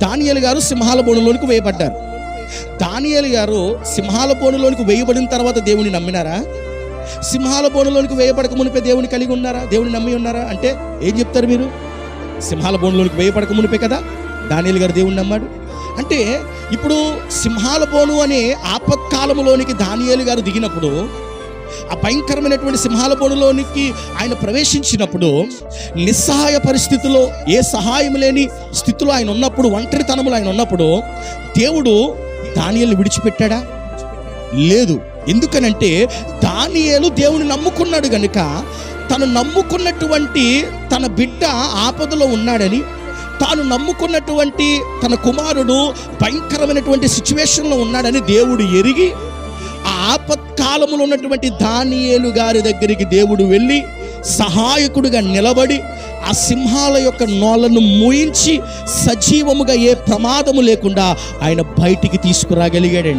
దానియేలు గారు సింహాల బోనులోనికి వేయబడ్డారు. దానియేలు గారు సింహాల బోనులోనికి వేయబడిన తర్వాత దేవుని నమ్మినారా? సింహాల బోనులోనికి వేయబడక మునిపే దేవుని కలిగి ఉన్నారా? దేవుని నమ్మి ఉన్నారా? అంటే ఏం చెప్తారు మీరు? సింహాల బోనులోనికి వేయబడక మునిపే కదా దానియేలు గారు దేవుని నమ్మాడు. అంటే ఇప్పుడు సింహాల బోను అనే ఆపత్కాలంలోనికి దానియేలు గారు దిగినప్పుడు, ఆ భయంకరమైనటువంటి సింహాల బోనులోనికి ఆయన ప్రవేశించినప్పుడు, నిస్సహాయ పరిస్థితిలో, ఏ సహాయం లేని స్థితిలో ఆయన ఉన్నప్పుడు, ఒంటరితనంలో ఆయన ఉన్నప్పుడు, దేవుడు దానియేలుని విడిచిపెట్టాడా? లేదు. ఎందుకనంటే దానియేలు దేవుని నమ్ముకున్నాడు గనుక, తను నమ్ముకున్నటువంటి తన బిడ్డ ఆపదలో ఉన్నాడని, తాను నమ్ముకున్నటువంటి తన కుమారుడు భయంకరమైనటువంటి సిచ్యువేషన్లో ఉన్నాడని దేవుడు ఎరిగి, ఆ ఆపత్కాలంలో ఉన్నటువంటి దానియేలు గారి దగ్గరికి దేవుడు వెళ్ళి సహాయకుడిగా నిలబడి ఆ సింహాల యొక్క నోళ్లను మూయించి సజీవముగా ఏ ప్రమాదము లేకుండా ఆయన బయటికి తీసుకురాగలిగాడండి.